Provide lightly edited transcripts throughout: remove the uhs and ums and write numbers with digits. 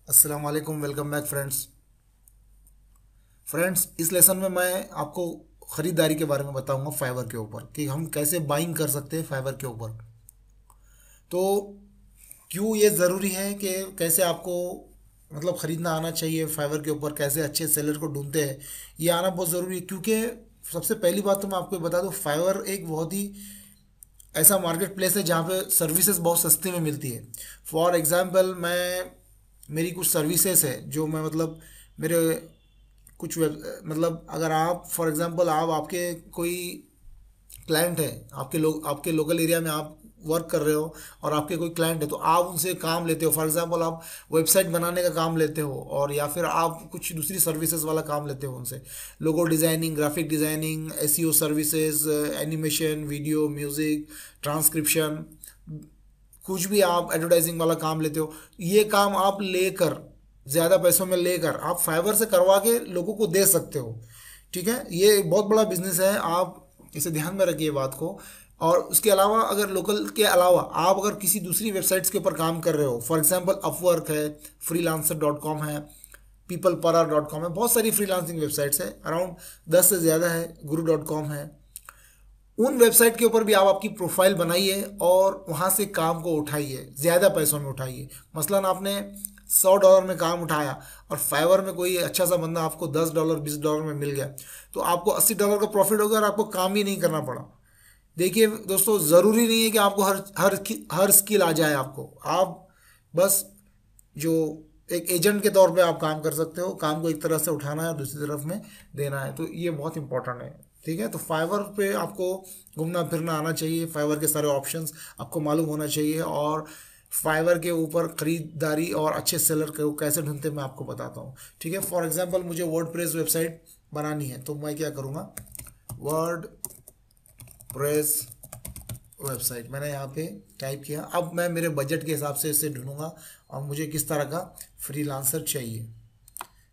अस्सलाम वालेकुम। Welcome back friends, इस लेसन में मैं आपको ख़रीदारी के बारे में बताऊंगा फाइवर के ऊपर कि हम कैसे बाइंग कर सकते हैं फाइवर के ऊपर। तो क्यों ये ज़रूरी है कि कैसे आपको मतलब ख़रीदना आना चाहिए फाइवर के ऊपर, कैसे अच्छे सेलर को ढूंढते हैं, ये आना बहुत ज़रूरी है। क्योंकि सबसे पहली बात तो मैं आपको बता दूं, फाइवर एक बहुत ही ऐसा मार्केट प्लेस है जहाँ पे सर्विसेज बहुत सस्ते में मिलती है। फॉर एग्ज़ाम्पल, मैं मेरी कुछ सर्विसेज है जो मैं मतलब मेरे कुछ वेब मतलब अगर आप फॉर एग्जांपल आप आपके कोई क्लाइंट है, आपके लोकल एरिया में आप वर्क कर रहे हो और आपके कोई क्लाइंट है, तो आप उनसे काम लेते हो। फॉर एग्जांपल आप वेबसाइट बनाने का काम लेते हो, और या फिर आप कुछ दूसरी सर्विसेज वाला काम लेते हो उनसे। Logo designing, graphic designing, SEO services, animation, video, music, transcription, कुछ भी आप एडवर्टाइजिंग वाला काम लेते हो, ये काम आप लेकर ज़्यादा पैसों में लेकर आप फाइवर से करवा के लोगों को दे सकते हो। ठीक है, ये एक बहुत बड़ा बिजनेस है, आप इसे ध्यान में रखिए बात को। और उसके अलावा अगर लोकल के अलावा आप अगर किसी दूसरी वेबसाइट्स के ऊपर काम कर रहे हो, फॉर एग्जांपल अपवर्क है, freelancer.com है, peoplepara.com है, बहुत सारी फ्रीलांसिंग वेबसाइट्स है, अराउंड 10 से ज़्यादा है, guru.com है। उन वेबसाइट के ऊपर भी आप आपकी प्रोफाइल बनाइए और वहाँ से काम को उठाइए, ज़्यादा पैसों में उठाइए। मसलन आपने $100 में काम उठाया और फाइवर में कोई अच्छा सा बंदा आपको $10 $20 में मिल गया, तो आपको $80 का प्रॉफिट हो गया और आपको काम ही नहीं करना पड़ा। देखिए दोस्तों, ज़रूरी नहीं है कि आपको हर स्किल आ जाए आपको। आप बस जो एक एजेंट के तौर पे आप काम कर सकते हो, काम को एक तरफ से उठाना है और दूसरी तरफ में देना है, तो ये बहुत इंपॉर्टेंट है। ठीक है, तो फाइवर पे आपको घूमना फिरना आना चाहिए, फाइवर के सारे ऑप्शंस आपको मालूम होना चाहिए, और फाइवर के ऊपर ख़रीदारी और अच्छे सेलर को कैसे ढूंढते हैं मैं आपको बताता हूँ। ठीक है, फॉर एग्जांपल मुझे वर्डप्रेस वेबसाइट बनानी है, तो मैं क्या करूँगा, वर्डप्रेस वेबसाइट मैंने यहाँ पे टाइप किया। अब मैं मेरे बजट के हिसाब से इसे ढूंढूंगा और मुझे किस तरह का फ्रीलांसर चाहिए।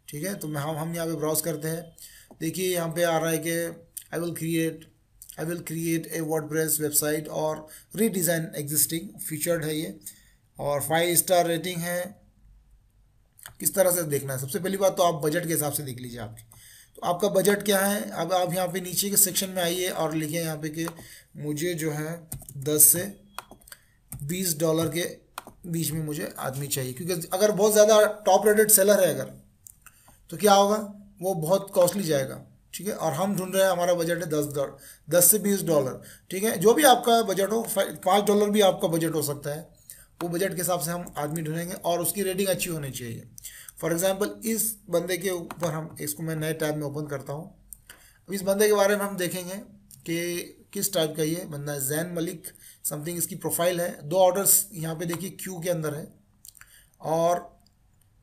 ठीक है, तो मैं हम यहाँ पे ब्राउज करते हैं। देखिए यहाँ पे आ रहा है कि I will create a WordPress website और रीडिज़ाइन एग्जिस्टिंग फीचर्ड है ये, और 5 स्टार रेटिंग है। किस तरह से देखना है, सबसे पहली बात तो आप बजट के हिसाब से देख लीजिए आपकी, तो आपका बजट क्या है। अब आप यहाँ पे नीचे के सेक्शन में आइए और लिखिए यहाँ पे कि मुझे जो है 10 से $20 के बीच में मुझे आदमी चाहिए। क्योंकि अगर बहुत ज़्यादा टॉप रेटेड सेलर है अगर, तो क्या होगा, वो बहुत कॉस्टली जाएगा। ठीक है, और हम ढूंढ रहे हैं, हमारा बजट है $10 से $20। ठीक है, जो भी आपका बजट हो, $5 भी आपका बजट हो सकता है, वो बजट के हिसाब से हम आदमी ढूंढेंगे और उसकी रेटिंग अच्छी होनी चाहिए। फॉर एग्जांपल इस बंदे के ऊपर हम इसको मैं नए टैब में ओपन करता हूँ। अब इस बंदे के बारे में हम देखेंगे कि किस टाइप का ये बंदा है। जैन मलिक समथिंग इसकी प्रोफाइल है। 2 ऑर्डर्स यहाँ पे देखिए क्यू के अंदर है, और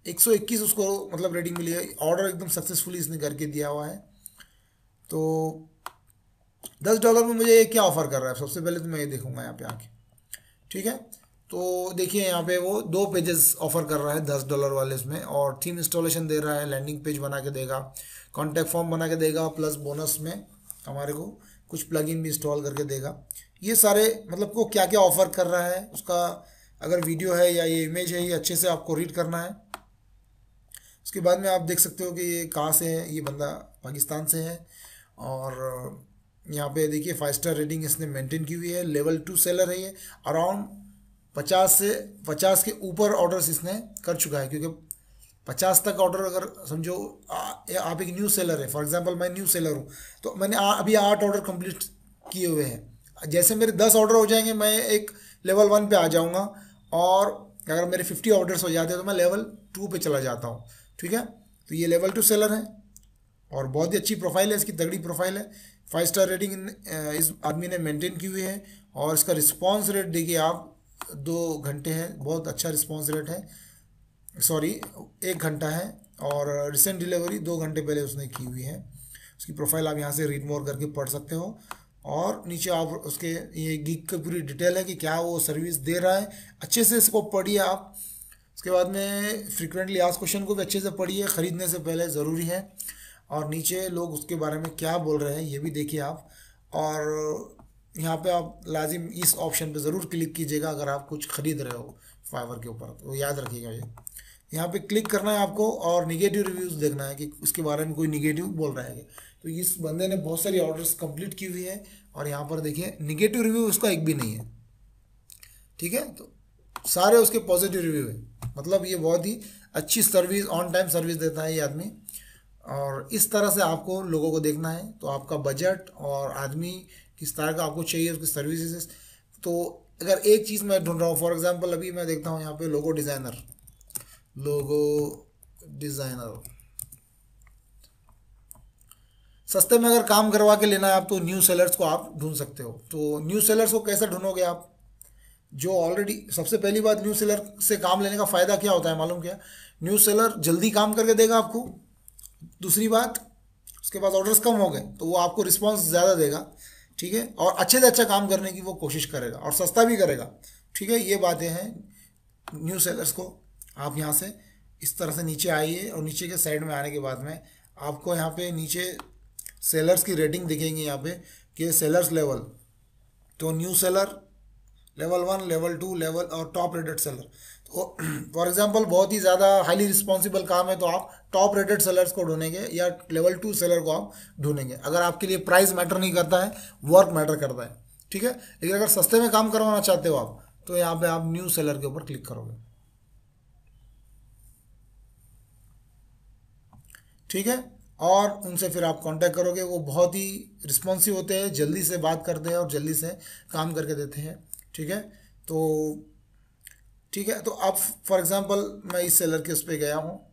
121 उसको मतलब रेटिंग मिली है। ऑर्डर एकदम सक्सेसफुली इसने करके दिया हुआ है। तो $10 में मुझे ये क्या ऑफर कर रहा है, सबसे पहले तो मैं ये देखूंगा यहाँ पे आके। ठीक है, तो देखिए यहाँ पे वो 2 पेजेस ऑफर कर रहा है $10 वाले इसमें, और थीम इंस्टॉलेशन दे रहा है, लैंडिंग पेज बना के देगा, कॉन्टैक्ट फॉर्म बना के देगा, प्लस बोनस में हमारे को कुछ प्लगइन भी इंस्टॉल करके देगा। ये सारे मतलब को क्या क्या ऑफर कर रहा है उसका, अगर वीडियो है या ये इमेज है, ये अच्छे से आपको रीड करना है। उसके बाद में आप देख सकते हो कि ये कहाँ से है, ये बंदा पाकिस्तान से है। और यहाँ पे देखिए 5 स्टार रेटिंग इसने मेंटेन की हुई है, लेवल 2 सेलर है ये। अराउंड 50 के ऊपर ऑर्डर्स इसने कर चुका है, क्योंकि 50 तक ऑर्डर अगर समझो आप एक न्यू सेलर है, फॉर एग्जांपल मैं न्यू सेलर हूँ, तो मैंने अभी 8 ऑर्डर कंप्लीट किए हुए हैं। जैसे मेरे 10 ऑर्डर हो जाएंगे मैं एक लेवल 1 पे आ जाऊँगा, और अगर मेरे 50 ऑर्डर्स हो जाते हैं तो मैं लेवल 2 पे चला जाता हूँ। ठीक है, तो ये लेवल 2 सेलर है और बहुत ही अच्छी प्रोफाइल है, इसकी तगड़ी प्रोफाइल है। 5 स्टार रेटिंग इस आदमी ने मेंटेन की हुई है, और इसका रिस्पॉन्स रेट देखिए आप, 2 घंटे है, बहुत अच्छा रिस्पॉन्स रेट है। सॉरी, 1 घंटा है, और रिसेंट डिलीवरी 2 घंटे पहले उसने की हुई है। उसकी प्रोफाइल आप यहाँ से रीड मोर करके पढ़ सकते हो, और नीचे आप उसके ये गिग की पूरी डिटेल है कि क्या वो सर्विस दे रहा है, अच्छे से इसको पढ़िए आप। उसके बाद में फ्रिक्वेंटली आस्क्ड क्वेश्चन को भी अच्छे से पढ़िए, ख़रीदने से पहले ज़रूरी है। और नीचे लोग उसके बारे में क्या बोल रहे हैं ये भी देखिए आप। और यहाँ पे आप लाजिम इस ऑप्शन पे ज़रूर क्लिक कीजिएगा अगर आप कुछ ख़रीद रहे हो फाइवर के ऊपर, तो याद रखिएगा ये। यहाँ पे क्लिक करना है आपको और निगेटिव रिव्यूज़ देखना है कि उसके बारे में कोई निगेटिव बोल रहा है। तो इस बंदे ने बहुत सारी ऑर्डर्स कंप्लीट की हुई है और यहाँ पर देखिए निगेटिव रिव्यू उसका एक भी नहीं है, ठीक है। तो सारे उसके पॉजिटिव रिव्यू है, मतलब ये बहुत ही अच्छी सर्विस, ऑन टाइम सर्विस देता है ये आदमी। और इस तरह से आपको लोगों को देखना है। तो आपका बजट और आदमी किस तरह का आपको चाहिए, उसकी सर्विसेज। तो अगर एक चीज़ मैं ढूंढ रहा हूँ, फॉर एग्जांपल अभी मैं देखता हूँ यहाँ पे लोगो डिज़ाइनर, सस्ते में अगर काम करवा के लेना है आप, तो न्यू सेलर्स को आप ढूंढ सकते हो। तो न्यू सेलर्स को कैसे ढूंढोगे आप, जो ऑलरेडी, सबसे पहली बात, न्यू सेलर से काम लेने का फ़ायदा क्या होता है मालूम क्या? न्यू सेलर जल्दी काम करके देगा आपको। दूसरी बात, उसके पास ऑर्डर्स कम हो गए तो वो आपको रिस्पांस ज़्यादा देगा, ठीक है, और अच्छे से अच्छा काम करने की वो कोशिश करेगा और सस्ता भी करेगा, ठीक है। ये बातें हैं न्यू सेलर्स को। आप यहाँ से इस तरह से नीचे आइए और नीचे के साइड में आने के बाद में आपको यहाँ पे नीचे सेलर्स की रेटिंग दिखेंगी यहाँ पे कि सेलर्स लेवल। तो new seller level 1, level 2, level और टॉप रेटेड सेलर। तो फॉर एग्जांपल बहुत ही ज़्यादा हाईली रिस्पॉन्सिबल काम है तो आप टॉप रेटेड सेलर्स को ढूंढेंगे या लेवल 2 सेलर को आप ढूंढेंगे। अगर आपके लिए प्राइस मैटर नहीं करता है, वर्क मैटर करता है, ठीक है। लेकिन अगर सस्ते में काम करवाना चाहते हो आप, तो यहाँ पे आप न्यू सेलर के ऊपर क्लिक करोगे, ठीक है। और उनसे फिर आप कांटेक्ट करोगे। वो बहुत ही रिस्पॉन्सिव होते हैं, जल्दी से बात करते हैं और जल्दी से काम करके देते हैं, ठीक है। तो ठीक है, तो अब फॉर एग्जांपल मैं इस सेलर के उस पर गया हूँ।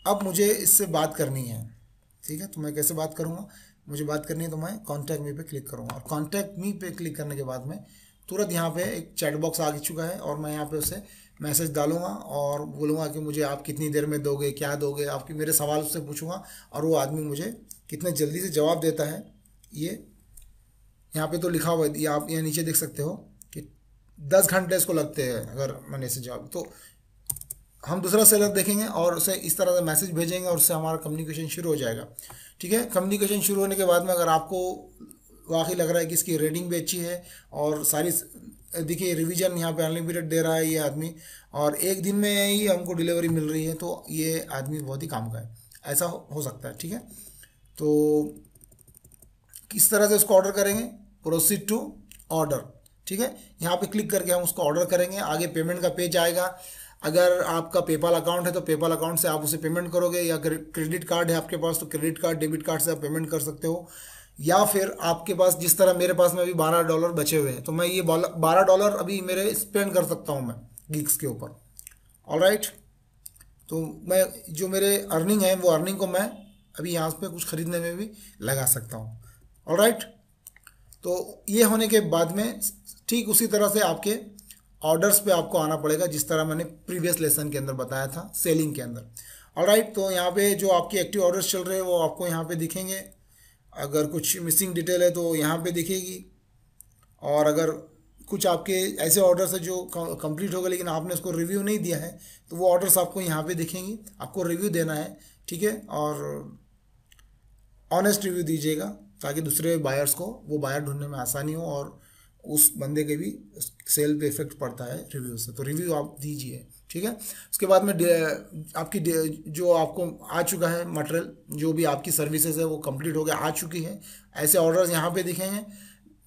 अब मुझे इससे बात करनी है, ठीक है। तो मैं कैसे बात करूँगा, मुझे बात करनी है तो मैं कॉन्टैक्ट मी पे क्लिक करूँगा और कॉन्टैक्ट मी पे क्लिक करने के बाद में तुरंत यहाँ पे एक चैट बॉक्स आ चुका है और मैं यहाँ पे उसे मैसेज डालूंगा और बोलूँगा कि मुझे आप कितनी देर में दोगे, क्या दोगे, आपकी मेरे सवाल उससे पूछूंगा और वो आदमी मुझे कितने जल्दी से जवाब देता है। ये यहाँ पे तो लिखा हुआ है, ये आप यहाँ नीचे देख सकते हो कि 10 घंटे इसको लगते हैं अगर मैंने इसे जवाब। तो हम दूसरा सेलर देखेंगे और उसे इस तरह से मैसेज भेजेंगे और उससे हमारा कम्युनिकेशन शुरू हो जाएगा, ठीक है। कम्युनिकेशन शुरू होने के बाद में अगर आपको वाकई लग रहा है कि इसकी रेटिंग भी अच्छी है और सारी, देखिए रिवीजन यहाँ पे अनलिमिटेड दे रहा है ये आदमी और एक दिन में ही हमको डिलीवरी मिल रही है, तो ये आदमी बहुत ही काम का है, ऐसा हो सकता है, ठीक है। तो किस तरह से उसको ऑर्डर करेंगे, प्रोसीड टू ऑर्डर, ठीक है। यहाँ पे क्लिक करके हम उसको ऑर्डर करेंगे। आगे पेमेंट का पेज आएगा। अगर आपका पेपाल अकाउंट है तो पेपाल अकाउंट से आप उसे पेमेंट करोगे, या क्रेडिट कार्ड है आपके पास तो क्रेडिट कार्ड, डेबिट कार्ड से आप पेमेंट कर सकते हो, या फिर आपके पास, जिस तरह मेरे पास में अभी $12 बचे हुए हैं तो मैं ये $12 अभी मेरे स्पेंड कर सकता हूँ मैं गिग्स के ऊपर, ऑलराइट। तो मैं जो मेरे अर्निंग है वो अर्निंग को मैं अभी यहाँ पे कुछ खरीदने में भी लगा सकता हूँ, ऑलराइट। तो ये होने के बाद में ठीक उसी तरह से आपके ऑर्डर्स पे आपको आना पड़ेगा, जिस तरह मैंने प्रीवियस लेसन के अंदर बताया था सेलिंग के अंदर, ऑलराइट। तो यहाँ पे जो आपके एक्टिव ऑर्डर्स चल रहे हैं वो आपको यहाँ पे दिखेंगे। अगर कुछ मिसिंग डिटेल है तो यहाँ पे दिखेगी, और अगर कुछ आपके ऐसे ऑर्डर्स है जो कंप्लीट हो गए लेकिन आपने उसको रिव्यू नहीं दिया है तो वो ऑर्डर्स आपको यहाँ पे दिखेंगी। आपको रिव्यू देना है, ठीक है, और ऑनेस्ट रिव्यू दीजिएगा ताकि दूसरे बायर्स को वो बायर ढूंढने में आसानी हो और उस बंदे के भी सेल पे इफेक्ट पड़ता है रिव्यू से। तो रिव्यू आप दीजिए, ठीक है। उसके बाद में आपकी जो आपको आ चुका है मटेरियल, जो भी आपकी सर्विसेज है वो कंप्लीट हो गया, आ चुकी है। ऐसे ऑर्डर्स यहाँ पे दिखेंगे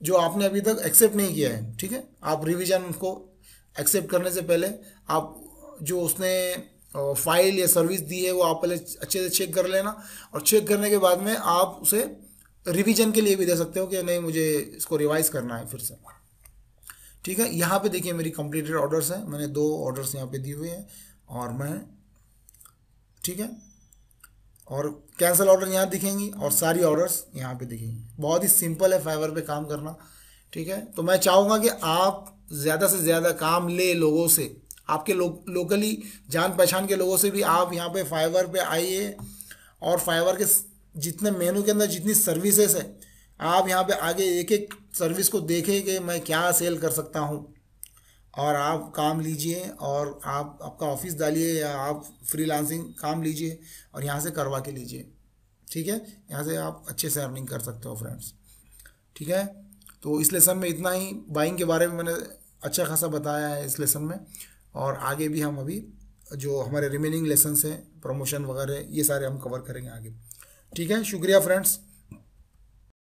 जो आपने अभी तक एक्सेप्ट नहीं किया है, ठीक है। आप रिवीजन को एक्सेप्ट करने से पहले आप जो उसने फाइल या सर्विस दी है वो आप पहले अच्छे से चेक कर लेना, और चेक करने के बाद में आप उसे रिवीजन के लिए भी दे सकते हो कि नहीं मुझे इसको रिवाइज करना है फिर से, ठीक है। यहाँ पे देखिए मेरी कंप्लीटेड ऑर्डर्स हैं, मैंने 2 ऑर्डर्स यहाँ पे दिए हुए हैं और मैं, ठीक है, और कैंसिल ऑर्डर यहाँ दिखेंगी और सारी ऑर्डर्स यहाँ पे दिखेंगी। बहुत ही सिंपल है फाइवर पे काम करना, ठीक है। तो मैं चाहूँगा कि आप ज़्यादा से ज़्यादा काम ले लोगों से, आपके लोकली जान पहचान के लोगों से भी आप यहाँ पे फाइवर पे आइए और फाइवर के जितने मेनू के अंदर जितनी सर्विसेज है आप यहाँ पे आगे एक एक सर्विस को देखें कि मैं क्या सेल कर सकता हूँ, और आप काम लीजिए और आप आपका ऑफिस डालिए या आप फ्रीलांसिंग काम लीजिए और यहाँ से करवा के लीजिए, ठीक है। यहाँ से आप अच्छे से अर्निंग कर सकते हो फ्रेंड्स, ठीक है। तो इस लेसन में इतना ही। बाइंग के बारे में मैंने अच्छा खासा बताया है इस लेसन में, और आगे भी हम अभी जो हमारे रिमेनिंग लेसन्स हैं प्रमोशन वगैरह ये सारे हम कवर करेंगे आगे। ठीक है, शुक्रिया फ्रेंड्स।